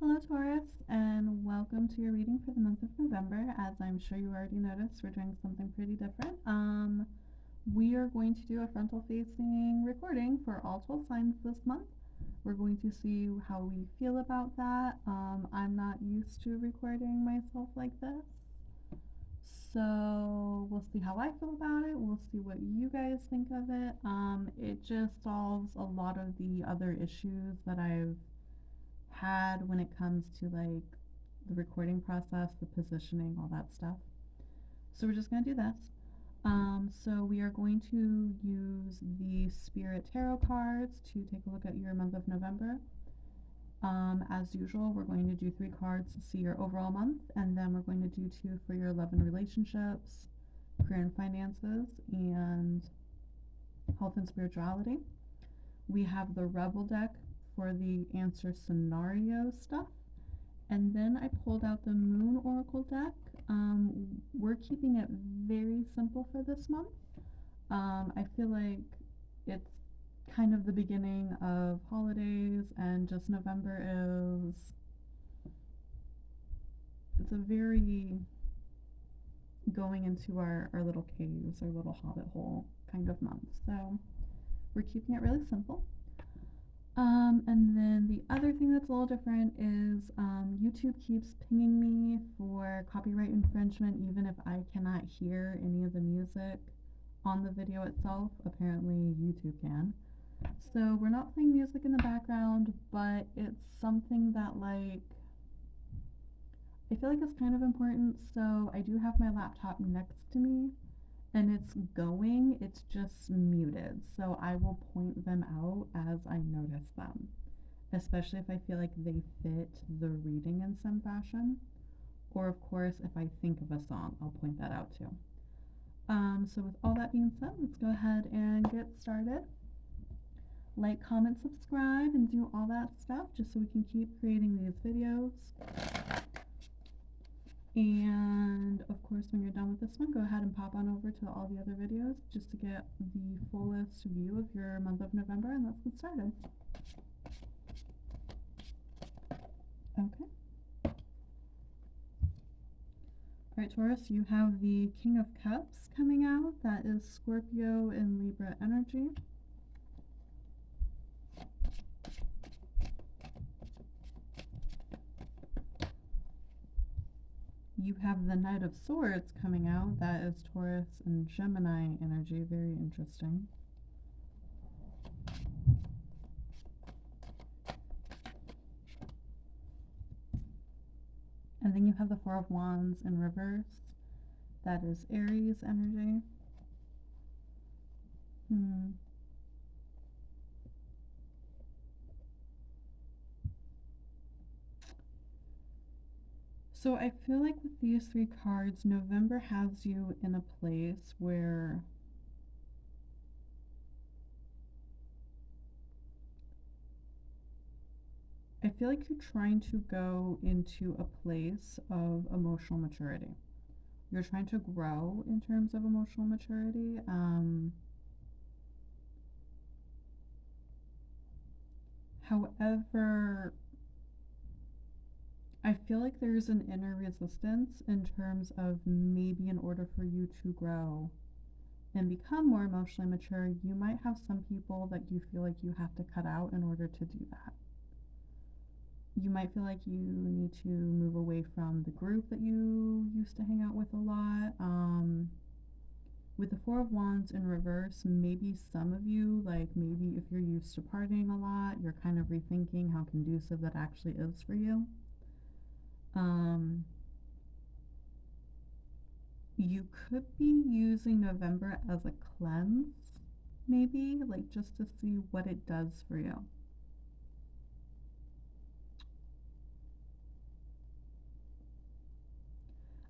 Hello, Taurus, and welcome to your reading for the month of November. As I'm sure you already noticed, we're doing something pretty different. We are going to do a frontal facing recording for all 12 signs this month. We're going to see how we feel about that. I'm not used to recording myself like this, so we'll see how I feel about it. We'll see what you guys think of it. It just solves a lot of the other issues that I've had when it comes to like the recording process, the positioning, all that stuff. So we're just going to do this. So we are going to use the Spirit Tarot cards to take a look at your month of November. As usual, we're going to do 3 cards to see your overall month, and then we're going to do 2 for your love and relationships, career and finances, and health and spirituality. We have the Rebel deck for the answer scenario stuff. And then I pulled out the Moon Oracle deck. We're keeping it very simple for this month. I feel like it's kind of the beginning of holidays, and just November it's a very going into our little caves, our little hobbit hole kind of month. So we're keeping it really simple. And then the other thing that's a little different is YouTube keeps pinging me for copyright infringement even if I cannot hear any of the music on the video itself. Apparently YouTube can. So we're not playing music in the background, but it's something that like I feel like it's kind of important. So I do have my laptop next to me and it's going, it's just muted. So I will point them out as I notice them, especially if I feel like they fit the reading in some fashion. Or, of course, if I think of a song, I'll point that out too. So, with all that being said, let's go ahead and get started. Like, comment, subscribe, and do all that stuff just so we can keep creating these videos. And of course, when you're done with this one, go ahead and pop on over to all the other videos just to get the fullest view of your month of November, and let's get started. Okay. Alright, Taurus, you have the King of Cups coming out. That is Scorpio and Libra energy. You have the Knight of Swords coming out. That is Taurus and Gemini energy. Very interesting. And then you have the Four of Wands in reverse. That is Aries energy. So I feel like with these 3 cards, November has you in a place where I feel like you're trying to go into a place of emotional maturity. You're trying to grow in terms of emotional maturity. However, I feel like there's an inner resistance in terms of maybe in order for you to grow and become more emotionally mature, you might have some people that you feel like you have to cut out in order to do that. You might feel like you need to move away from the group that you used to hang out with a lot. With the Four of Wands in reverse, maybe some of you, like maybe if you're used to partying a lot, you're kind of rethinking how conducive that actually is for you. You could be using November as a cleanse, maybe, like just to see what it does for you.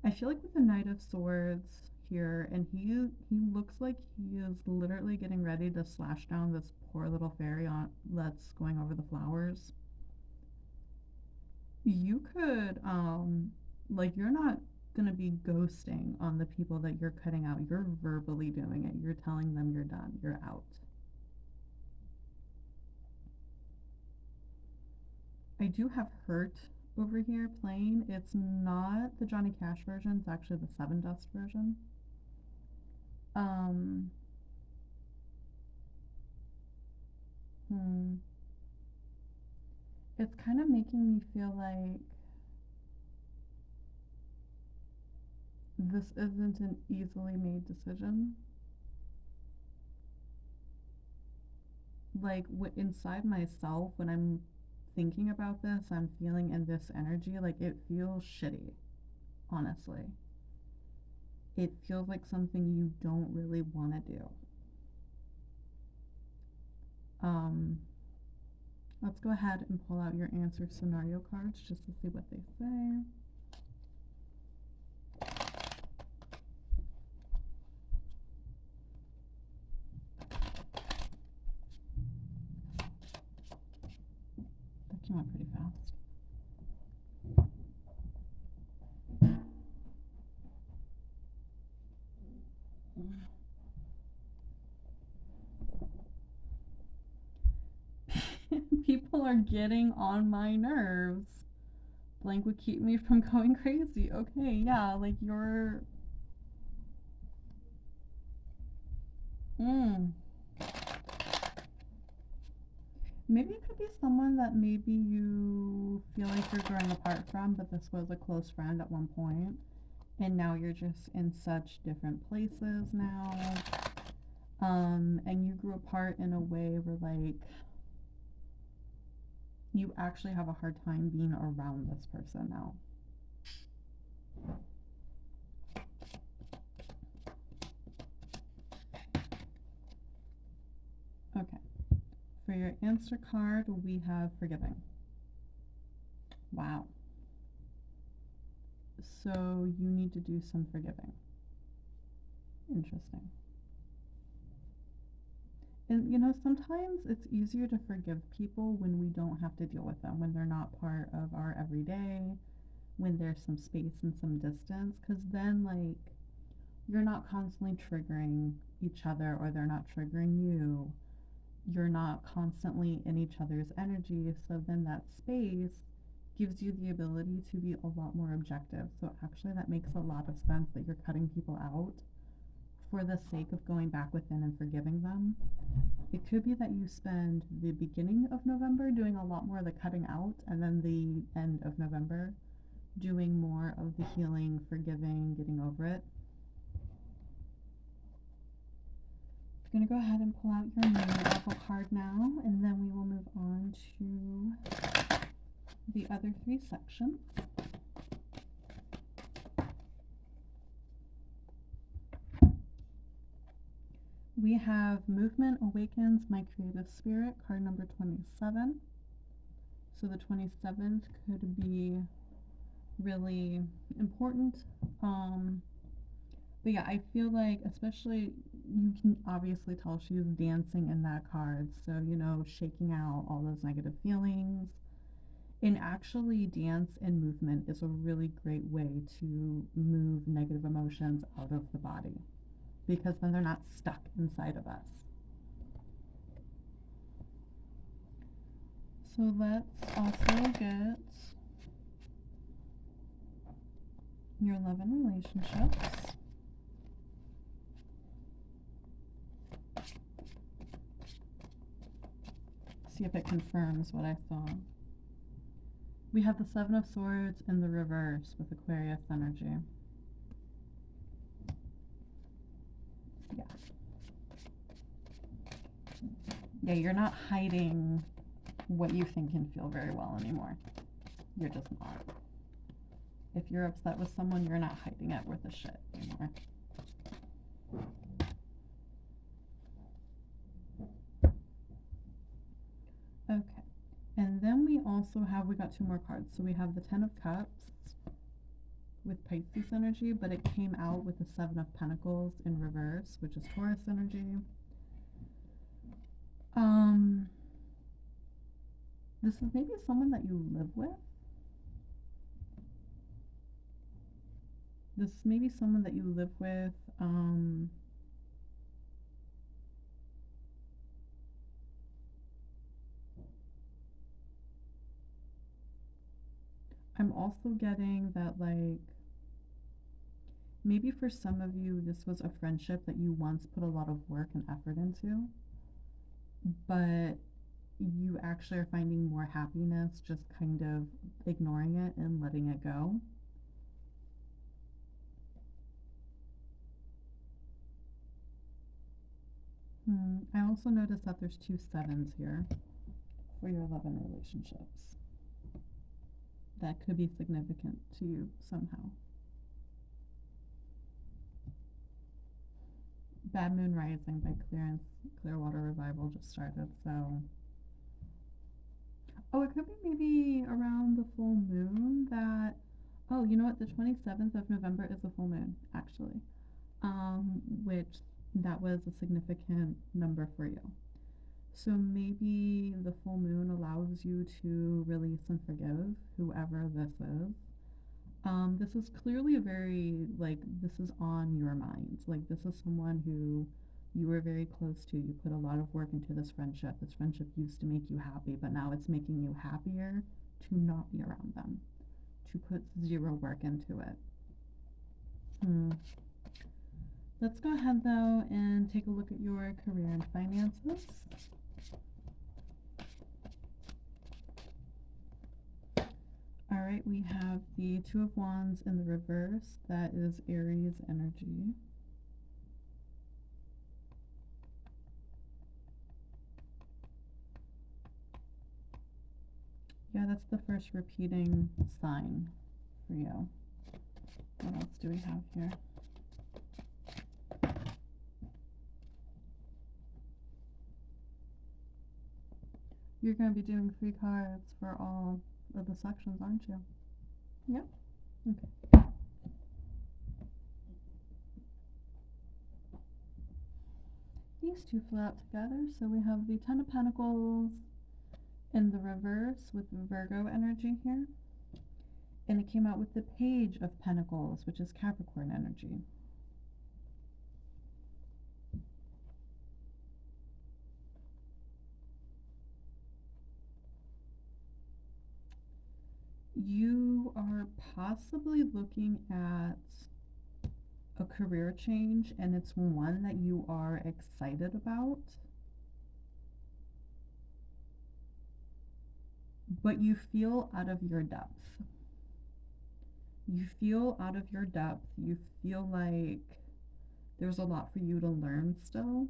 I feel like with the Knight of Swords here, and he looks like he is literally getting ready to slash down this poor little fairy on that's going over the flowers. You could like you're not gonna be ghosting on the people that you're cutting out. You're verbally doing it. You're telling them you're done. You're out. I do have hurt over here playing. It's not the Johnny Cash version, it's actually the Seven Dust version. Um, hmm. It's kind of making me feel like this isn't an easily made decision. Like inside myself, when I'm thinking about this, I'm feeling in this energy, like it feels shitty, honestly. It feels like something you don't really want to do. Um, let's go ahead and pull out your answer scenario cards just to see what they say. That came out pretty fast. People are getting on my nerves. Blank would keep me from going crazy. Okay, yeah, like you're. Maybe it could be someone that maybe you feel like you're growing apart from, but this was a close friend at one point, and now you're just in such different places now. And you grew apart in a way where like you actually have a hard time being around this person now. Okay. For your answer card, we have forgiving. Wow. So you need to do some forgiving. Interesting. And you know, sometimes it's easier to forgive people when we don't have to deal with them, when they're not part of our everyday, when there's some space and some distance, because then, like, you're not constantly triggering each other or they're not triggering you. You're not constantly in each other's energy, so then that space gives you the ability to be a lot more objective. So actually, that makes a lot of sense that you're cutting people out for the sake of going back within and forgiving them. It could be that you spend the beginning of November doing a lot more of the cutting out, and then the end of November doing more of the healing, forgiving, getting over it. I'm going to go ahead and pull out your moon oracle card now, and then we will move on to the other three sections. We have Movement Awakens My Creative Spirit, card number 27. So the 27th could be really important. But yeah, I feel like, especially, you can obviously tell she's dancing in that card. So, you know, shaking out all those negative feelings. And actually, dance and movement is a really great way to move negative emotions out of the body, because then they're not stuck inside of us. So let's also get your love and relationships. See if it confirms what I saw. We have the Seven of Swords in the reverse with Aquarius energy. Yeah. Yeah, you're not hiding what you think and feel very well anymore. You're just not. If you're upset with someone, you're not hiding it worth a shit anymore. Okay. And then we also have, we got two more cards. So we have the Ten of Cups with Pisces energy, but it came out with the Seven of Pentacles in reverse, which is Taurus energy. This is maybe someone that you live with. This is maybe someone that you live with. I'm also getting that, like, maybe for some of you, this was a friendship that you once put a lot of work and effort into, but you actually are finding more happiness just kind of ignoring it and letting it go. I also noticed that there's 2 7s here for your love and relationships. That could be significant to you somehow. Bad Moon Rising by Clearwater Revival just started, so. Oh, it could be maybe around the full moon that. Oh, you know what? The 27th of November is a full moon, actually. Which that was a significant number for you. So maybe the full moon allows you to release and forgive whoever this is. This is clearly a very, like, this is on your mind. Like, this is someone who you were very close to. You put a lot of work into this friendship. This friendship used to make you happy, but now it's making you happier to not be around them, to put zero work into it. Let's go ahead, though, and take a look at your career and finances. All right, we have the Two of Wands in the reverse. That is Aries energy. Yeah, that's the first repeating sign for you. What else do we have here? You're going to be doing 3 cards for all of the sections, aren't you? Yep. Okay. These two flew out together, so we have the Ten of Pentacles in the reverse with Virgo energy here. And it came out with the Page of Pentacles, which is Capricorn energy. You are possibly looking at a career change, and it's one that you are excited about, but you feel out of your depth. You feel out of your depth. You feel like there's a lot for you to learn still.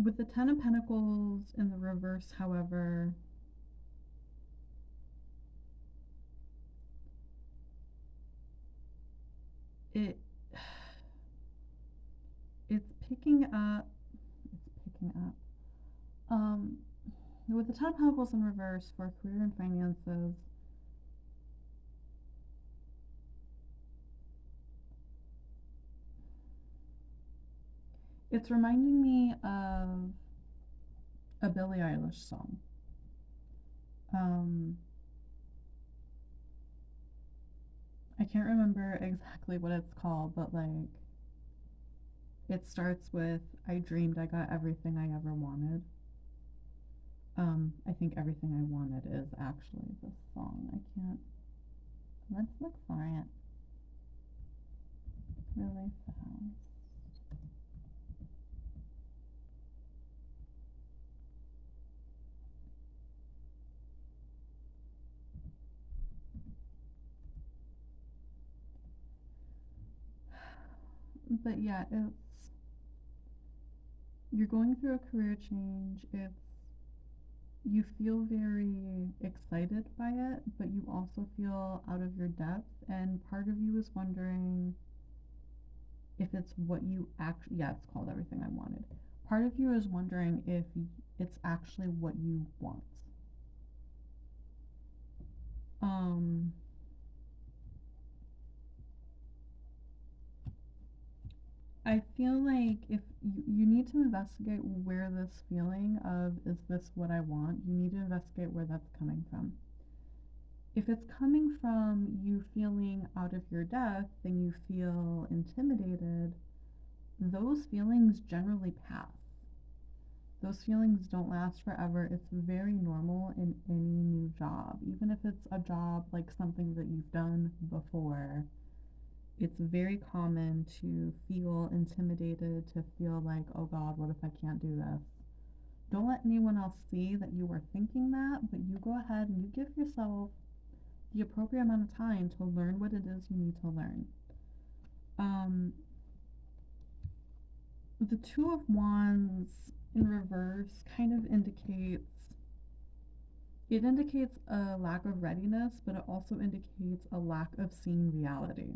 With the Ten of Pentacles in the reverse, however, it's picking up. With the Ten of Pentacles in reverse for career and finances, it's reminding me of a Billie Eilish song. I can't remember exactly what it's called, but like it starts with I dreamed I got everything I ever wanted. I think Everything I Wanted is actually this song. I can't. Let's look for it really fast. But yeah, you're going through a career change. You feel very excited by it, but you also feel out of your depth, and part of you is wondering if it's what you actually, yeah, it's called Everything I Wanted. Part of you is wondering if it's actually what you want. I feel like if you need to investigate where this feeling of is this what I want, you need to investigate where that's coming from. If it's coming from you feeling out of your depth and you feel intimidated, those feelings generally pass. Those feelings don't last forever. It's very normal in any new job, even if it's a job like something that you've done before, it's very common to feel intimidated, to feel like, oh God, what if I can't do this? Don't let anyone else see that you are thinking that, but you go ahead and you give yourself the appropriate amount of time to learn what it is you need to learn. The Two of Wands in reverse kind of indicates a lack of readiness, but it also indicates a lack of seeing reality.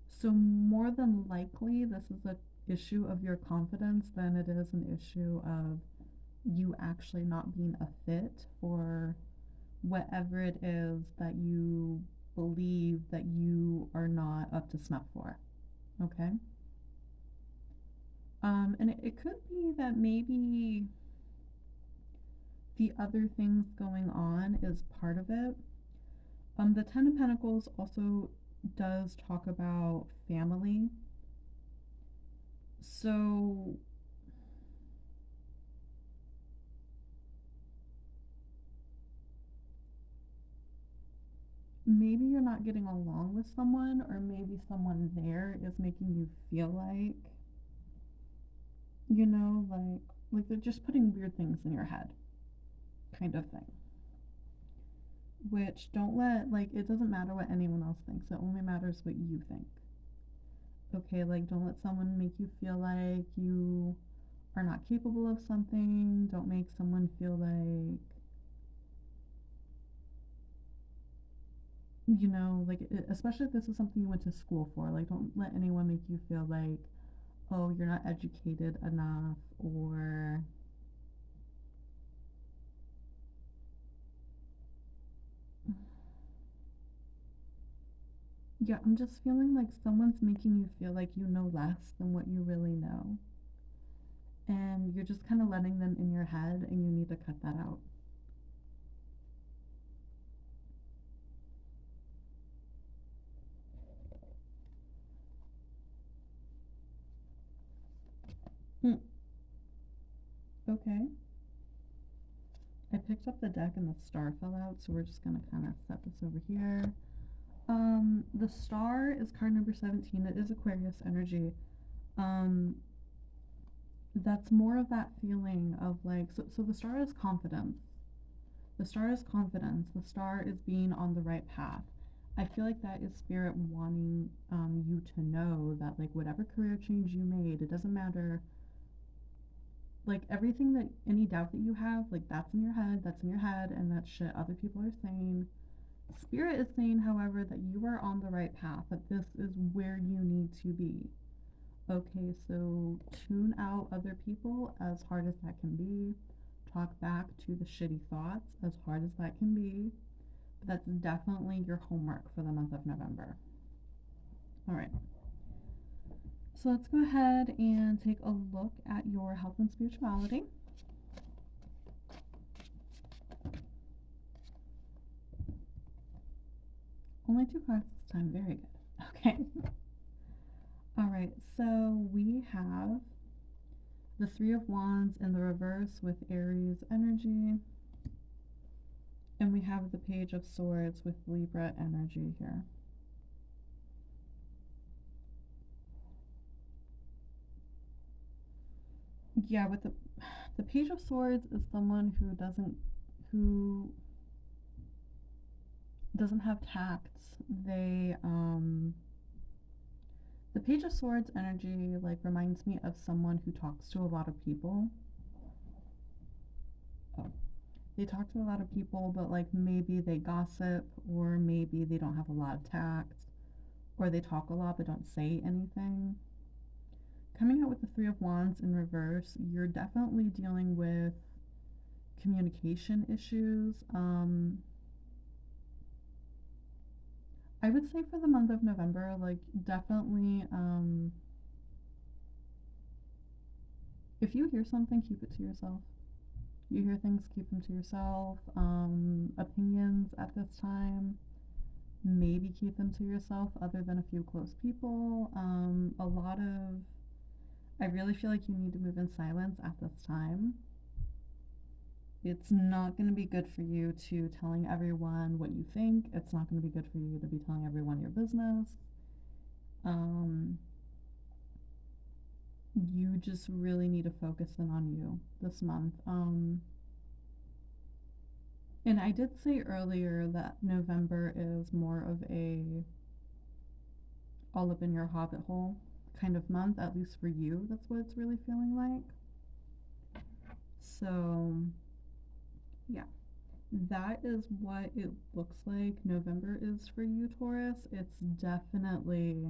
So more than likely, this is an issue of your confidence than it is an issue of you actually not being a fit for whatever it is that you believe that you are not up to snuff for. Okay? And it could be that maybe the other things going on is part of it. The Ten of Pentacles also does talk about family. So maybe you're not getting along with someone, or maybe someone there is making you feel like, like they're just putting weird things in your head, kind of thing. Which don't let, like, it doesn't matter what anyone else thinks, it only matters what you think. Okay, like, don't let someone make you feel like you are not capable of something. Don't make someone feel like, especially if this is something you went to school for. Like, don't let anyone make you feel like, oh, you're not educated enough, or yeah, I'm just feeling like someone's making you feel like you know less than what you really know. And you're just kind of letting them in your head, and you need to cut that out. Hmm. Okay. I picked up the deck and the star fell out, so we're just gonna kind of set this over here. The star is card number 17. It is Aquarius energy. Um, that's more of that feeling of like, so the star is confidence. The star is confidence. The star is being on the right path. I feel like that is spirit wanting you to know that, like, whatever career change you made, it doesn't matter. Like, everything that, any doubt that you have, like, that's in your head, and that shit other people are saying. Spirit is saying, however, that you are on the right path, that this is where you need to be. Okay, so tune out other people as hard as that can be. Talk back to the shitty thoughts as hard as that can be. But that's definitely your homework for the month of November. All right. So let's go ahead and take a look at your health and spirituality. Only 2 cards this time. Very good. Okay. All right. So we have the Three of Wands in the reverse with Aries energy. And we have the Page of Swords with Libra energy here. Yeah, with the Page of Swords is someone who doesn't have tact. The Page of Swords energy, like, reminds me of someone who talks to a lot of people. Oh. They talk to a lot of people, but, like, maybe they gossip, or maybe they don't have a lot of tact, or they talk a lot but don't say anything. Coming out with the Three of Wands in reverse, you're definitely dealing with communication issues. I would say for the month of November, like, definitely, if you hear something, keep it to yourself. You hear things, keep them to yourself. Opinions at this time, maybe keep them to yourself, other than a few close people. I really feel like you need to move in silence at this time. It's not going to be good for you to telling everyone what you think. It's not going to be good for you to be telling everyone your business. Um, you just really need to focus in on you this month. And I did say earlier that November is more of a all up in your hobbit hole kind of month, at least for you. That's what it's really feeling like. So, yeah, that is what it looks like November is for you, Taurus. It's definitely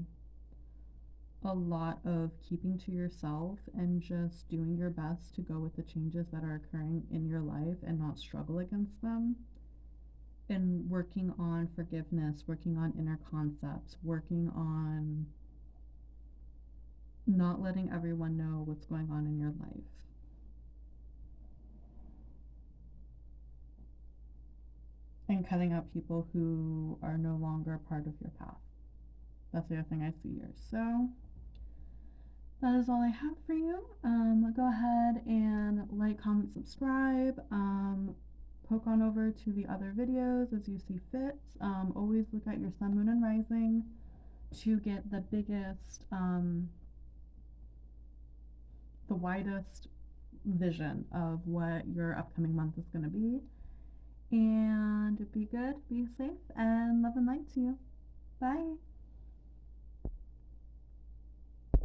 a lot of keeping to yourself and just doing your best to go with the changes that are occurring in your life and not struggle against them. And working on forgiveness, working on inner concepts, working on not letting everyone know what's going on in your life. And cutting out people who are no longer part of your path. That's the other thing I see here. So that is all I have for you. Go ahead and like, comment, subscribe. Poke on over to the other videos as you see fit. Always look at your sun, moon, and rising to get the biggest, the widest vision of what your upcoming month is going to be. And be good, be safe, and love and light to you. Bye.